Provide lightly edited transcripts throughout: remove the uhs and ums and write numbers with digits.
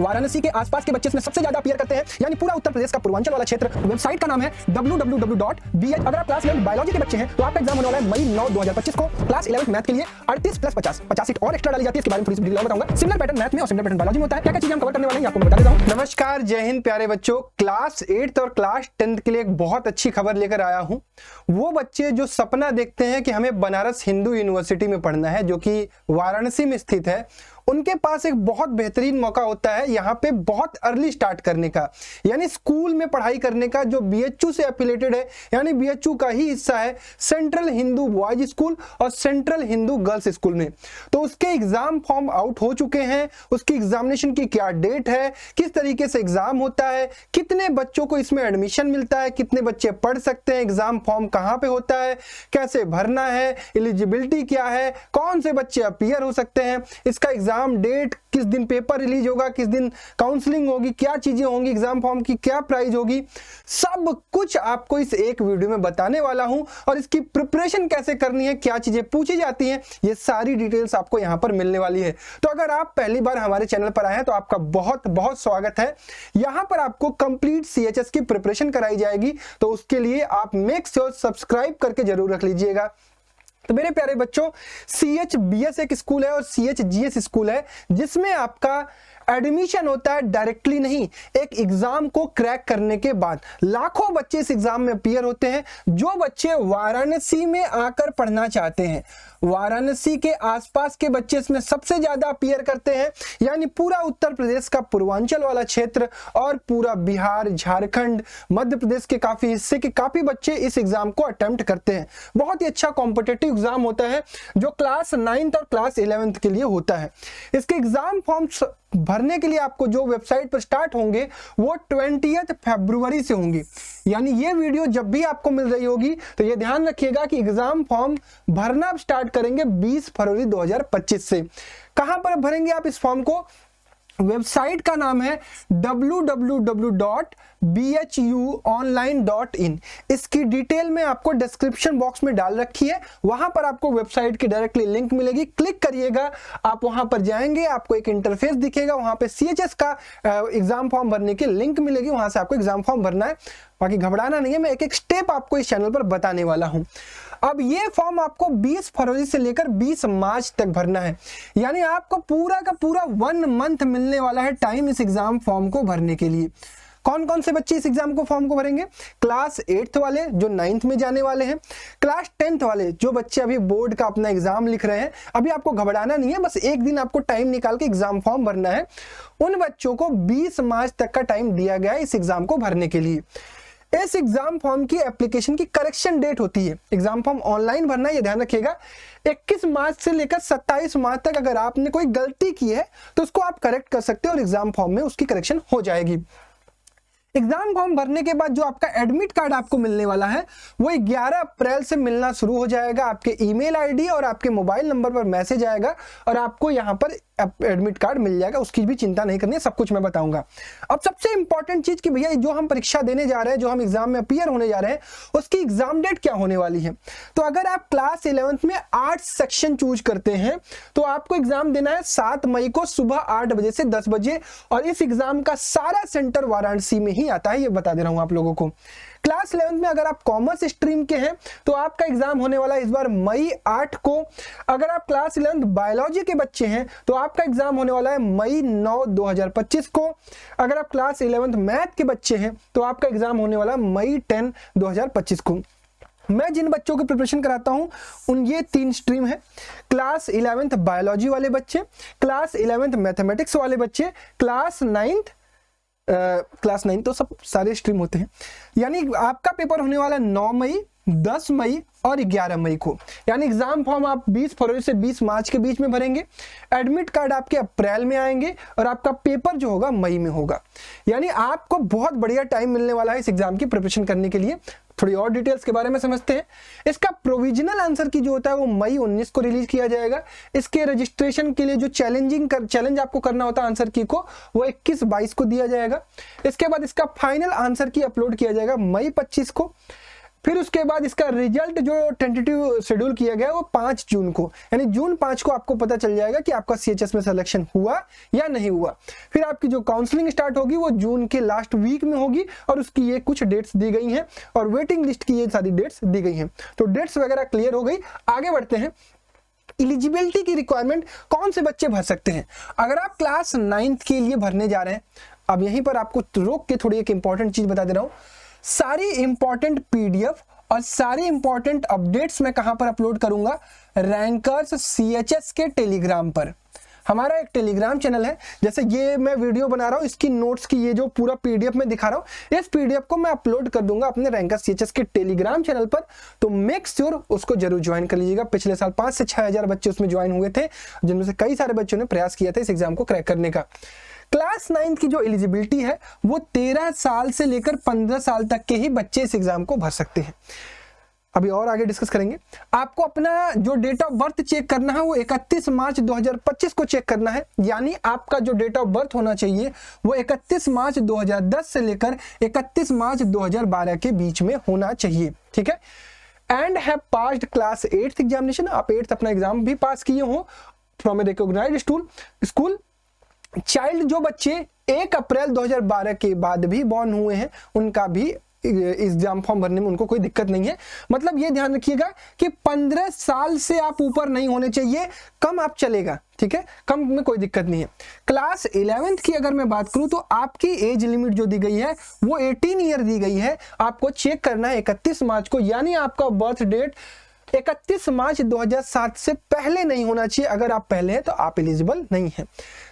वाराणसी के आसपास के बच्चे इसमें सबसे ज्यादा अपीयर करते हैं, यानी पूरा उत्तर प्रदेश का पूर्वांचल वाला क्षेत्र। वेबसाइट का नाम है www.bh। अगर आप क्लास 11 बायोलॉजी के बच्चे हैं तो आपका एग्जाम होने वाला है मई 9 2025 को। क्लास 11 मैथ के लिए 38 + 50 सीट और एक्स्ट्रा डाली जाती है, इसके बारे में थोड़ी सी डिटेल बताऊंगा। सिमिलर पैटर्न मैथ में और सिमिलर पैटर्न बायोलॉजी में होता है। क्या क्या चीजें हम कवर करने वाले हैं आपको मैं बता देता हूं। नमस्कार, जय हिंद प्यारे बच्चों। क्लास 8 और क्लास 10 के लिए एक बहुत अच्छी खबर लेकर आया हूं। वो बच्चे जो सपना देखते हैं कि हमें बनारस हिंदू यूनिवर्सिटी में पढ़ना है, जो कि वाराणसी में स्थित है, उनके पास एक बहुत बेहतरीन मौका होता है यहाँ पे बहुत अर्ली स्टार्ट करने का, यानी स्कूल में पढ़ाई करने का, जो बीएचयू से एफिलेटेड है, यानी बीएचयू का ही हिस्सा है सेंट्रल हिंदू बॉयज स्कूल और सेंट्रल हिंदू गर्ल्स स्कूल में। तो उसके एग्जाम फॉर्म आउट हो चुके हैं, उसकी एग्जामिनेशन की क्या डेट है, किस तरीके से एग्जाम होता है, कितने बच्चों को इसमें एडमिशन मिलता है, कितने बच्चे पढ़ सकते हैं, एग्जाम फॉर्म कहाँ पे होता है, कैसे भरना है, एलिजिबिलिटी क्या है, कौन से बच्चे अपीयर हो सकते हैं, इसका एग्जाम डेट, किस दिन पेपर रिलीज होगा, किस दिन काउंसलिंग होगी, क्या चीजें होंगी, एग्जाम फॉर्म की क्या प्राइस होगी, सब कुछ आपको इस एक वीडियो में बताने वाला हूं। और इसकी प्रिपरेशन कैसे करनी है, क्या चीजें पूछी जाती हैं, ये सारी डिटेल्स आपको यहां पर मिलने वाली है। तो अगर आप पहली बार हमारे चैनल पर आए हैं तो आपका बहुत बहुत स्वागत है। यहां पर आपको कंप्लीट सीएचएस की प्रिपरेशन कराई जाएगी, तो उसके लिए आप मेक श्योर सब्सक्राइब करके जरूर रख लीजिएगा। तो मेरे प्यारे बच्चों, CHBS एक स्कूल है और CHGS स्कूल है, जिसमें आपका एडमिशन होता है डायरेक्टली नहीं, एक एग्जाम को क्रैक करने के बाद। लाखों बच्चे इस एग्जाम में अपीयर होते हैं, जो बच्चे वाराणसी में आकर पढ़ना चाहते हैं। वाराणसी के आसपास के बच्चे इसमें सबसे ज्यादा अपीयर करते हैं, यानी पूरा उत्तर प्रदेश का पूर्वांचल वाला क्षेत्र और पूरा बिहार, झारखंड, मध्य प्रदेश के काफी हिस्से के काफी बच्चे इस एग्जाम को अटेम्प्ट करते हैं। बहुत ही अच्छा कॉम्पिटिटिव एग्जाम होता है, जो क्लास 9th और क्लास 11th के लिए होता है। इसके एग्जाम फॉर्म्स भरने के लिए आपको जो वेबसाइट पर स्टार्ट होंगे वो 20 फरवरी से होंगे। यानी ये वीडियो जब भी आपको मिल रही होगी तो ये ध्यान रखिएगा कि एग्जाम फॉर्म भरना आप स्टार्ट करेंगे 20 फरवरी 2025 से। कहां पर भरेंगे आप इस फॉर्म को? वेबसाइट का नाम है www.bhuonline.in। इसकी डिटेल में आपको डिस्क्रिप्शन बॉक्स में डाल रखी है, वहां पर आपको वेबसाइट की डायरेक्टली लिंक मिलेगी। क्लिक करिएगा, आप वहां पर जाएंगे, आपको एक इंटरफेस दिखेगा, वहां पे CHS का एग्जाम फॉर्म भरने की लिंक मिलेगी, वहां से आपको एग्जाम फॉर्म भरना है। बाकी घबराना नहीं है, मैं एक एक स्टेप आपको इस चैनल पर बताने वाला हूं। अब ये फॉर्म आपको 20 फरवरी से लेकर 20 मार्च तक भरना है, यानी आपको पूरा का पूरा 1 मंथ मिलने वाला है टाइम इस एग्जाम फॉर्म को भरने के लिए। कौन कौन से बच्चे इस एग्जाम को फॉर्म को भरेंगे? क्लास 8th वाले जो 9th में जाने वाले हैं, क्लास 10th वाले जो बच्चे अभी बोर्ड का अपना एग्जाम लिख रहे हैं। अभी आपको घबराना नहीं है, बस एक दिन आपको टाइम निकाल के एग्जाम फॉर्म भरना है। उन बच्चों को 20 मार्च तक का टाइम दिया गया है इस एग्जाम को भरने के लिए। इस एग्जाम फॉर्म की एप्लीकेशन की करेक्शन डेट होती है, एग्जाम फॉर्म ऑनलाइन भरना है, ये ध्यान रखिएगा। 21 मार्च से लेकर 27 मार्च तक अगर आपने कोई गलती की है तो उसको आप करेक्ट कर सकते हो और एग्जाम फॉर्म में उसकी करेक्शन हो जाएगी। एग्जाम फॉर्म भरने के बाद जो आपका एडमिट कार्ड आपको मिलने वाला है वो 11 अप्रैल से मिलना शुरू हो जाएगा। आपके ईमेल आईडी और आपके मोबाइल नंबर पर मैसेज आएगा और आपको यहाँ पर एडमिट कार्ड मिल जाएगा। उसकी भी चिंता नहीं करनी है, सब कुछ मैं बताऊंगा। अब सबसे इंपॉर्टेंट चीज कि भैया जो हम परीक्षा देने जा रहे हैं, जो हम एग्जाम में अपीयर होने जा रहे हैं, उसकी एग्जाम डेट क्या होने वाली है। तो अगर आप क्लास 11th में आर्ट्स सेक्शन चूज करते हैं तो आपको एग्जाम देना है 7 मई को सुबह 8 बजे से 10 बजे, और इस एग्जाम का सारा सेंटर वाराणसी में ही आता है, ये बता दे रहा हूं आप लोगों को। क्लास 11th में अगर आप कॉमर्स स्ट्रीम के हैं तो आपका एग्जाम होने वाला है इस बार मई 8 को। अगर आप क्लास 11th बायोलॉजी के बच्चे हैं तो आपका एग्जाम होने वाला है मई 9 2025 को। अगर आप क्लास 11th मैथ के बच्चे हैं तो आपका एग्जाम होने वाला है मई 10 2025 को। मैं जिन बच्चों की प्रिपरेशन कराता हूं उन ये 3 स्ट्रीम है। क्लास 11th बायोलॉजी वाले बच्चे, क्लास 11th मैथमेटिक्स वाले बच्चे, क्लास 9 तो सब सारे स्ट्रीम होते हैं। यानी आपका पेपर होने वाला 9 मई, 10 मई और 11 मई को। यानी एग्जाम फॉर्म आप 20 फरवरी से 20 मार्च के बीच में भरेंगे, एडमिट कार्ड आपके अप्रैल में आएंगे और आपका पेपर जो होगा मई में होगा। यानी आपको बहुत बढ़िया टाइम मिलने वाला है इस एग्जाम की प्रिपरेशन करने के लिए। थोड़ी और डिटेल्स के बारे में समझते हैं। इसका प्रोविजनल आंसर की जो होता है वो मई 19 को रिलीज किया जाएगा। इसके रजिस्ट्रेशन के लिए जो चैलेंज आपको करना होता है आंसर की को, वो 21-22 को दिया जाएगा। इसके बाद इसका फाइनल आंसर की अपलोड किया जाएगा मई 25 को। फिर उसके बाद इसका रिजल्ट जो टेंटेटिव शेड्यूल किया गया वो 5 जून को, यानी जून 5 को आपको पता चल जाएगा कि आपका CHS में सिलेक्शन हुआ या नहीं हुआ। फिर आपकी जो काउंसलिंग स्टार्ट होगी वो जून के लास्ट वीक में होगी और उसकी ये कुछ डेट्स दी गई हैं और वेटिंग लिस्ट की ये सारी डेट्स दी गई हैं। तो डेट्स वगैरह क्लियर हो गई। आगे बढ़ते हैं। एलिजिबिलिटी की रिक्वायरमेंट कौन से बच्चे भर सकते हैं? अगर आप क्लास 9th के लिए भरने जा रहे हैं, अब यहीं पर आपको रोक के थोड़ी एक इंपॉर्टेंट चीज बता दे रहा हूं। सारी इंपॉर्टेंट PDF और सारी इंपॉर्टेंट अपडेट्स मैं कहां पर अपलोड करूंगा? रैंकर्स CHS के टेलीग्राम पर। हमारा एक टेलीग्राम चैनल है, जैसे ये मैं वीडियो बना रहा हूं, इसकी नोट्स की ये जो पूरा PDF में दिखा रहा हूं, इस PDF को मैं अपलोड कर दूंगा अपने रैंकर्स CHS के टेलीग्राम चैनल पर। तो मेक श्योर उसको जरूर ज्वाइन कर लीजिएगा। पिछले साल 5 से 6 हजार बच्चे उसमें ज्वाइन हुए थे, जिनमें से कई सारे बच्चों ने प्रयास किया था इस एग्जाम को क्रैक करने का। क्लास 9th की जो एलिजिबिलिटी है वो 13 साल से लेकर 15 साल तक के ही बच्चे इस एग्जाम को भर सकते हैं। अभी और आगे डिस्कस करेंगे। आपको अपना जो डेट ऑफ बर्थ चेक करना है वो 31 मार्च 2025 को चेक करना है, यानी आपका जो डेट ऑफ बर्थ होना चाहिए वो 31 मार्च 2010 से लेकर 31 मार्च 2012 के बीच में होना चाहिए, ठीक है। And have passed class 8th examination, आप 8th अपना एग्जाम भी पास किए हो from a recognised school. Child जो बच्चे 1 अप्रैल 2012 के बाद भी बॉर्न हुए हैं उनका भी एग्जाम फॉर्म भरने में उनको कोई दिक्कत नहीं है। मतलब ये ध्यान रखिएगा कि 15 साल से आप ऊपर नहीं होने चाहिए, कम आप चलेगा, ठीक है, कम में कोई दिक्कत नहीं है। क्लास 11th की अगर मैं बात करूं तो आपकी एज लिमिट जो दी गई है वो 18 ईयर दी गई है। आपको चेक करना है 31 मार्च को, यानी आपका बर्थ डेट 31 मार्च 2007 से पहले नहीं होना चाहिए। अगर आप पहले हैं तो आप एलिजिबल नहीं है।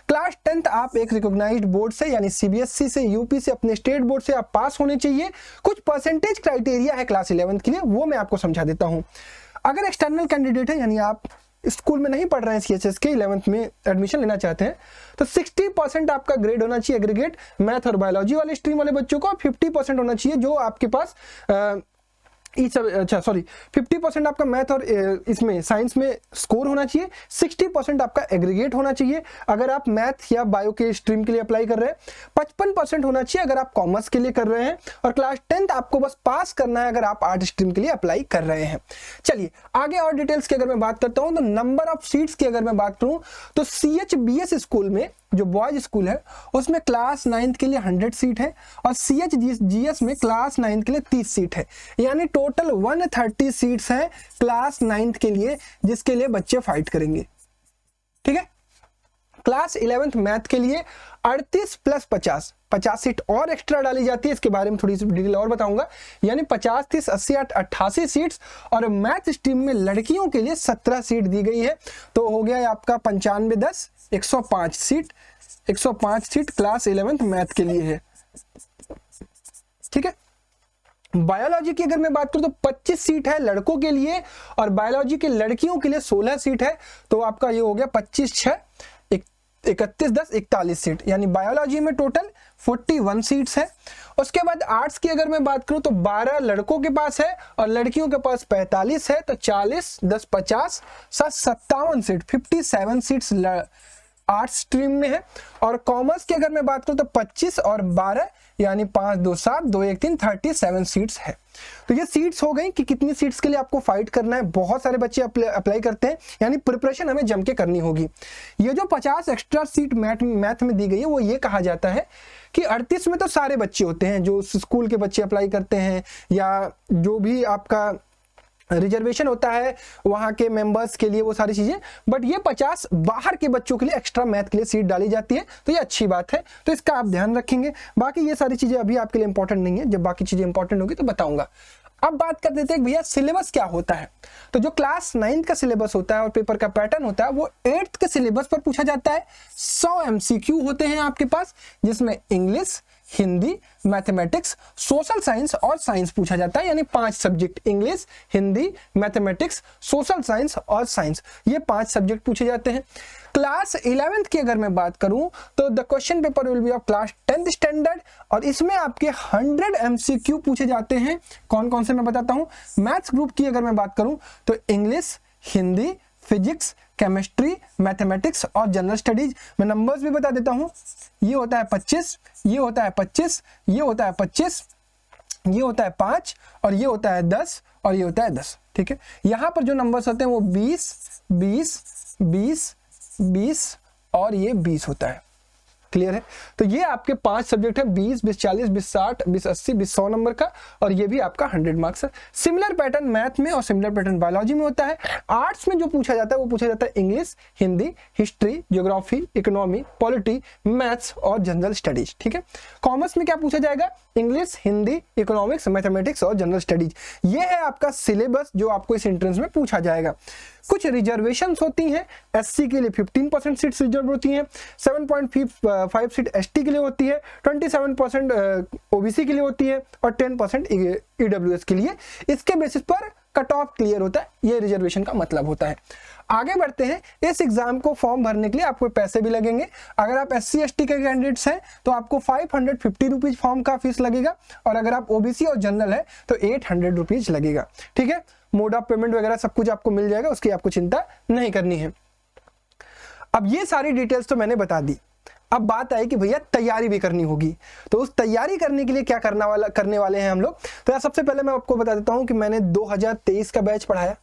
क्लास 10th आप एक रिकॉग्नाइज्ड बोर्ड से यानी CBSE से, UP से, अपने स्टेट बोर्ड से आप पास होने चाहिए। कुछ परसेंटेज क्राइटेरिया है क्लास 11th के लिए, वो मैं आपको समझा देता हूं। अगर एक्सटर्नल कैंडिडेट है यानी आप स्कूल में नहीं पढ़ रहे हैं CHS के 11th में एडमिशन लेना चाहते हैं तो 60% आपका ग्रेड होना चाहिए एग्रीगेट मैथ और बायोलॉजी वाले स्ट्रीम वाले बच्चों को, 50% होना चाहिए जो आपके पास 50% आपका मैथ और इसमें साइंस में स्कोर होना चाहिए, 60% आपका एग्रीगेट होना चाहिए अगर आप मैथ या बायो के स्ट्रीम के लिए अप्लाई कर रहे हैं, 55% होना चाहिए अगर आप कॉमर्स के लिए कर रहे हैं, और क्लास 10th आपको बस पास करना है अगर आप आर्ट स्ट्रीम के लिए अप्लाई कर रहे हैं। चलिए आगे और डिटेल्स की अगर मैं बात करता हूं तो नंबर ऑफ सीट्स की अगर मैं बात करूं तो CHBS स्कूल में जो बॉयज स्कूल है उसमें क्लास 9th के लिए 100 सीट है और CHGS में क्लास 9th के लिए 30 सीट है, यानी टोटल 130 सीट्स हैं क्लास 9th के लिए जिसके लिए बच्चे फाइट करेंगे, ठीक है। क्लास 11th मैथ के लिए 38 + 50 सीट और एक्स्ट्रा डाली जाती है, इसके बारे में थोड़ी सी डिटेल और बताऊंगा, यानी 50, 30, 80, 88 सीट्स। और मैथ स्ट्रीम में लड़कियों के लिए 17 सीट दी गई है, तो हो गया आपका 95, 10, 105 seat. 105 seat class 11th math के लिए है, ठीक है। बायोलॉजी की अगर मैं बात करूं तो 25 सीट है लड़कों के लिए और बायोलॉजी के लड़कियों के लिए 16 सीट है, तो आपका ये हो गया 25, 6, 31, 10, 41 सीट, यानी बायोलॉजी में टोटल 41 सीट्स है। उसके बाद आर्ट्स की अगर मैं बात करूं तो 12 लड़कों के पास है और लड़कियों के पास 45 है, तो 40, 10, 50, 57 सीट, 57 सीट्स आर्ट्स स्ट्रीम में है। और कॉमर्स की अगर मैं बात करूं तो 25 और 12 यानी 5, 2, 7, 2, 1, 3, 37 सीट्स है। तो ये सीट्स हो गई कि कितनी सीट्स के लिए आपको फाइट करना है। बहुत सारे बच्चे अप्लाई करते हैं, यानी प्रिपरेशन हमें जम के करनी होगी। ये जो 50 एक्स्ट्रा सीट मैथ में दी गई है वो ये कहा जाता है कि 38 में तो सारे बच्चे होते हैं जो स्कूल के बच्चे अप्लाई करते हैं या जो भी आपका रिजर्वेशन होता है वहां के मेंबर्स के लिए, वो सारी चीजें, बट ये 50 बाहर के बच्चों के लिए एक्स्ट्रा मैथ के लिए सीट डाली जाती है, तो ये अच्छी बात है, तो इसका आप ध्यान रखेंगे। बाकी ये सारी चीजें अभी आपके लिए इंपॉर्टेंट नहीं है, जब बाकी चीजें इंपॉर्टेंट होगी तो बताऊंगा। अब बात कर देते हैं भैया सिलेबस क्या होता है। तो जो क्लास 9 का सिलेबस होता है और पेपर का पैटर्न होता है वो 8th के सिलेबस पर पूछा जाता है। 100 MCQ होते हैं आपके पास, जिसमें English, Hindi, mathematics, social science और साइंस पूछा जाता है, यानी 5 subject, English, Hindi, mathematics, social science और साइंस, ये 5 सब्जेक्ट पूछे जाते हैं। क्लास 11th की अगर मैं बात करूं तो the question paper will be of class 10th standard और इसमें आपके 100 MCQ पूछे जाते हैं। कौन कौन से मैं बताता हूं। मैथ्स ग्रुप की अगर मैं बात करूं तो English, Hindi, physics, chemistry, mathematics और जनरल स्टडीज। मैं नंबर्स भी बता देता हूं, ये होता है 25, ये होता है 25, ये होता है 25, ये होता है 5 और ये होता है 10 और ये होता है 10। ठीक है, यहाँ पर जो नंबर्स होते हैं वो 20, 20, 20, 20 और ये 20 होता है। क्लियर है? तो ये आपके 5 सब्जेक्ट है, 20, 20, 40, 20, 60, 20, 80, 20, 100 नंबर का, और ये भी आपका 100 मार्क्स है। सिमिलर पैटर्न मैथ में और सिमिलर पैटर्न बायोलॉजी में होता है। आर्ट्स में जो पूछा जाता है वो पूछा जाता है English, Hindi, history, geography, economy, polity, maths और जनरल स्टडीज। ठीक है, कॉमर्स में क्या पूछा जाएगा? इंग्लिश, हिंदी, इकोनॉमिक्स, मैथमेटिक्स और जनरल स्टडीज। ये है आपका सिलेबस जो आपको इस एंट्रेंस में पूछा जाएगा। कुछ रिजर्वेशंस होती हैं, एससी के लिए 15% सीट्स रिजर्व होती हैं, 7.5 सीट एसटी के लिए होती है, 27% ओबीसी के लिए होती है और 10% ईडब्ल्यूएस के लिए। इसके बेसिस पर कट ऑफ क्लियर होता है, ये रिजर्वेशन का मतलब होता है। आगे बढ़ते हैं। इस एग्जाम को फॉर्म भरने के लिए आपको पैसे भी लगेंगे। अगर आप एससी एसटी के कैंडिडेट्स हैं तो आपको 550 रुपीज फॉर्म का फीस लगेगा, और अगर आप ओबीसी और जनरल है तो 800 रुपीज लगेगा। ठीक है, मोड ऑफ पेमेंट वगैरह सब कुछ आपको मिल जाएगा, उसकी आपको चिंता नहीं करनी है। अब ये सारी डिटेल्स तो मैंने बता दी। अब बात आई कि भैया तैयारी भी करनी होगी, तो उस तैयारी करने के लिए क्या करने वाले हैं हम लोग। तो यार सबसे पहले मैं आपको बता देता हूं कि मैंने 2023 का बैच पढ़ाया,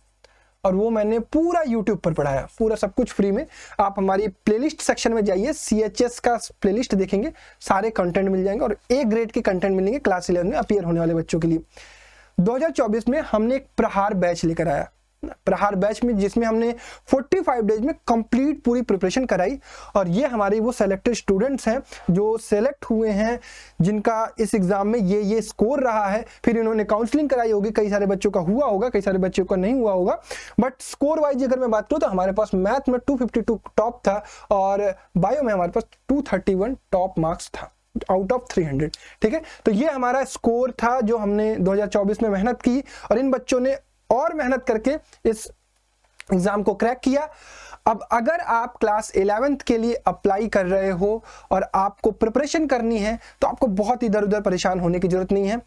और वो मैंने पूरा YouTube पर पढ़ाया, पूरा सब कुछ फ्री में। आप हमारी प्लेलिस्ट सेक्शन में जाइए, CHS का प्लेलिस्ट देखेंगे, सारे कंटेंट मिल जाएंगे और A ग्रेड के कंटेंट मिलेंगे क्लास 11 में अपीयर होने वाले बच्चों के लिए। 2024 में हमने एक प्रहार बैच लेकर आया, प्रहार बैच में, जिसमें हमने 45 डेज में कंप्लीट पूरी प्रिपरेशन कराई। और ये हमारे वो सेलेक्टेड स्टूडेंट्स हैं जो सेलेक्ट हुए हैं, जिनका इस एग्जाम में ये स्कोर रहा है। फिर इन्होंने काउंसलिंग कराई होगी, कई सारे बच्चों का हुआ होगा, कई सारे बच्चों का नहीं हुआ होगा, बट स्कोर वाइज अगर मैं बात करूँ तो हमारे पास मैथ में 252 टॉप था और बायो में हमारे पास 231 टॉप मार्क्स था आउट ऑफ 300। ठीक है, तो ये हमारा स्कोर था जो हमने 2024 में मेहनत की, और इन बच्चों ने और मेहनत करके इस एग्जाम को क्रैक किया। अब अगर आप क्लास 11th के लिए अप्लाई कर रहे हो और आपको प्रिपरेशन करनी है तो आपको बहुत इधर उधर परेशान होने की जरूरत नहीं है।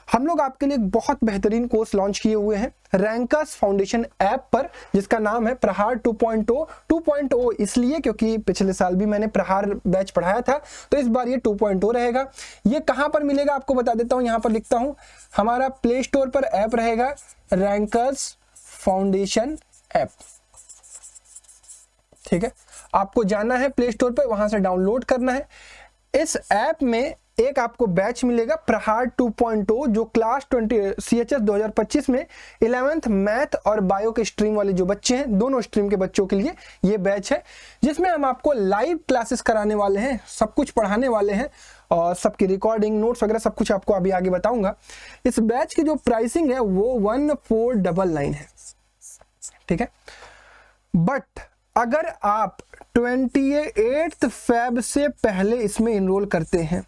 हम लोग आपके लिए एक बहुत बेहतरीन कोर्स लॉन्च किए हुए हैं रैंकर्स फाउंडेशन ऐप पर, जिसका नाम है प्रहार 2.0। 2.0 इसलिए क्योंकि पिछले साल भी मैंने प्रहार बैच पढ़ाया था, तो इस बार ये 2.0 रहेगा। ये कहां पर मिलेगा आपको बता देता हूं, यहां पर लिखता हूं, हमारा प्ले स्टोर पर ऐप रहेगा रैंकर्स फाउंडेशन ऐप। ठीक है, आपको जाना है प्ले स्टोर पर, वहां से डाउनलोड करना है। इस ऐप में एक आपको बैच मिलेगा प्रहार 2.0, जो क्लास 20 CHS 2025 में 11th मैथ और बायो के स्ट्रीम वाले जो बच्चे हैं, दोनों स्ट्रीम के बच्चों के लिए ये बैच है, जिसमें हम आपको लाइव क्लासेस कराने वाले हैं, सब कुछ पढ़ाने वाले हैं और सबकी रिकॉर्डिंग, नोट्स वगैरह सब कुछ आपको अभी आगे बताऊंगा। इस बैच की जो प्राइसिंग है वो 1499 है। ठीक है, बट अगर आप 28 फेब से पहले इसमें इनरोल करते हैं,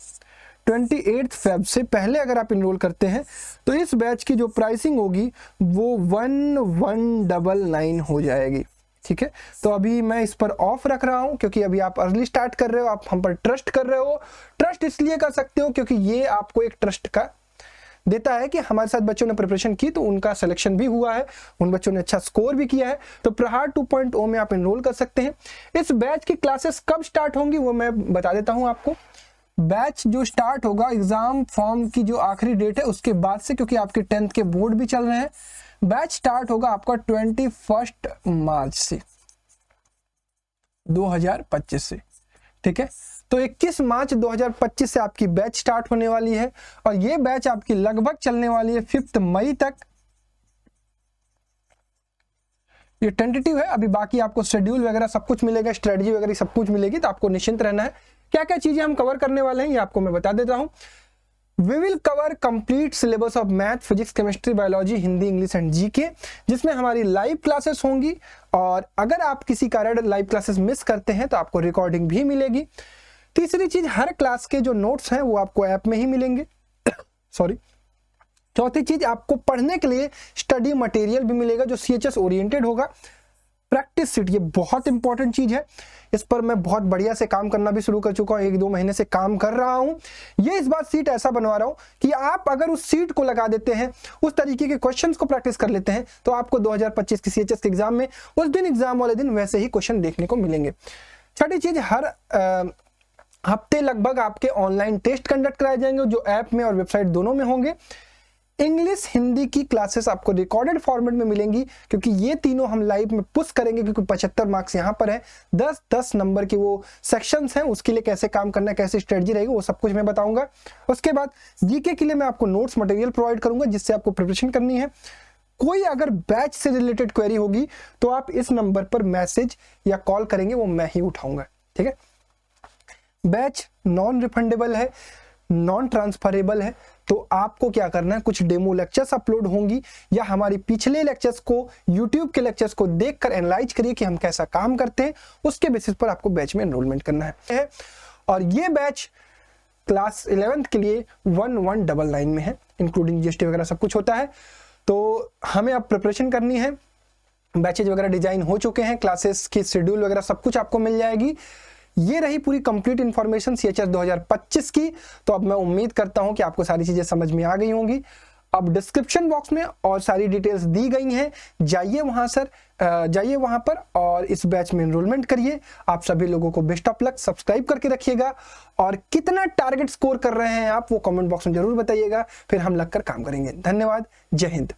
28 फेब से पहले अगर आप इनरोल करते हैं तो इस बैच की जो प्राइसिंग होगी वो 1199 हो जाएगी। ठीक है, तो अभी मैं इस पर ऑफ रख रहा हूं क्योंकि अभी आप अर्ली स्टार्ट कर रहे हो, आप हम पर ट्रस्ट कर रहे हो। ट्रस्ट इसलिए कर सकते हो क्योंकि ये आपको एक ट्रस्ट का देता है कि हमारे साथ बच्चों ने प्रिपरेशन की तो उनका सिलेक्शन भी हुआ है, उन बच्चों ने अच्छा स्कोर भी किया है, तो प्रहार 2.0 में आप इनरोल कर सकते हैं। इस बैच की क्लासेस कब स्टार्ट होंगी वो मैं बता देता हूं आपको। बैच जो स्टार्ट होगा एग्जाम फॉर्म की जो आखिरी डेट है उसके बाद से, क्योंकि आपके 10th के बोर्ड भी चल रहे हैं। बैच स्टार्ट होगा आपका 21 मार्च से 2025 से। ठीक है, तो 21 मार्च 2025 से आपकी बैच स्टार्ट होने वाली है और ये बैच आपकी लगभग चलने वाली है 5 मई तक। ये टेंटेटिव है, अभी बाकी आपको शेड्यूल वगैरह सब कुछ मिलेगा, स्ट्रेटजी वगैरह सब कुछ मिलेगी, तो आपको निश्चिंत रहना है। क्या क्या चीजें हम कवर करने वाले हैं ये आपको मैं बता देता हूं। We will cover complete syllabus of math, physics, chemistry, biology, Hindi, English and GK, जिसमें हमारी लाइव क्लासेस होंगी, और अगर आप किसी कारण लाइव क्लासेस मिस करते हैं तो आपको रिकॉर्डिंग भी मिलेगी। तीसरी चीज, हर क्लास के जो नोट्स हैं वो आपको ऐप में ही मिलेंगे। सॉरी। चौथी चीज, आपको पढ़ने के लिए स्टडी मटेरियल भी मिलेगा जो CHS ओरिएंटेड होगा। प्रैक्टिस सीट, ये बहुत इंपॉर्टेंट चीज है, इस पर मैं बहुत बढ़िया से काम करना भी शुरू कर चुका हूं, 1-2 महीने से काम कर रहा हूं। ये इस बार सीट ऐसा बनवा रहा हूं कि आप अगर उस सीट को लगा देते हैं, उस तरीके के क्वेश्चंस को प्रैक्टिस कर लेते हैं, तो आपको 2025 की CHS के एग्जाम में उस दिन एग्जाम वाले दिन वैसे ही क्वेश्चन देखने को मिलेंगे। छठी चीज, हर हफ्ते लगभग आपके ऑनलाइन टेस्ट कंडक्ट कराए जाएंगे जो ऐप में और वेबसाइट दोनों में होंगे। इंग्लिश हिंदी की क्लासेस आपको रिकॉर्डेड फॉर्मेट में मिलेंगी, क्योंकि ये तीनों हम लाइव में पुश करेंगे, क्योंकि 75 मार्क्स यहाँ पर है। 10-10 नंबर के वो सेक्शंस हैं, उसके लिए कैसे काम करना है, कैसे स्ट्रेटजी रहेगी, वो सब कुछ मैं बताऊंगा। उसके बाद जीके के लिए मैं आपको नोट्स मटेरियल प्रोवाइड करूंगा, जिससे आपको प्रिपरेशन करनी है। कोई अगर बैच से रिलेटेड क्वेरी होगी तो आप इस नंबर पर मैसेज या कॉल करेंगे, वो मैं ही उठाऊंगा, ठीक है। बैच नॉन रिफंडेबल है, नॉन ट्रांसफरेबल है, तो आपको क्या करना है, कुछ डेमो लेक्चर्स अपलोड होंगी या हमारी पिछले लेक्चर्स को, यूट्यूब के लेक्चर्स को देखकर एनालाइज करिए कि हम कैसा काम करते हैं, उसके बेसिस पर आपको बैच में एनरोलमेंट करना है। और ये बैच क्लास 11th के लिए 1199 में है, इंक्लूडिंग जीएसटी वगैरह सब कुछ होता है। तो हमें अब प्रिपरेशन करनी है, बैचेज वगैरह डिजाइन हो चुके हैं, क्लासेस की शेड्यूल वगैरह सब कुछ आपको मिल जाएगी। ये रही पूरी कंप्लीट इंफॉर्मेशन CHS 2025 की। तो अब मैं उम्मीद करता हूं कि आपको सारी चीजें समझ में आ गई होंगी। अब डिस्क्रिप्शन बॉक्स में और सारी डिटेल्स दी गई हैं, जाइए वहां पर और इस बैच में एनरोलमेंट करिए। आप सभी लोगों को बेस्ट ऑफ लक, सब्सक्राइब करके रखिएगा और कितना टारगेट स्कोर कर रहे हैं आप वो कमेंट बॉक्स में जरूर बताइएगा, फिर हम लगकर काम करेंगे। धन्यवाद, जय हिंद।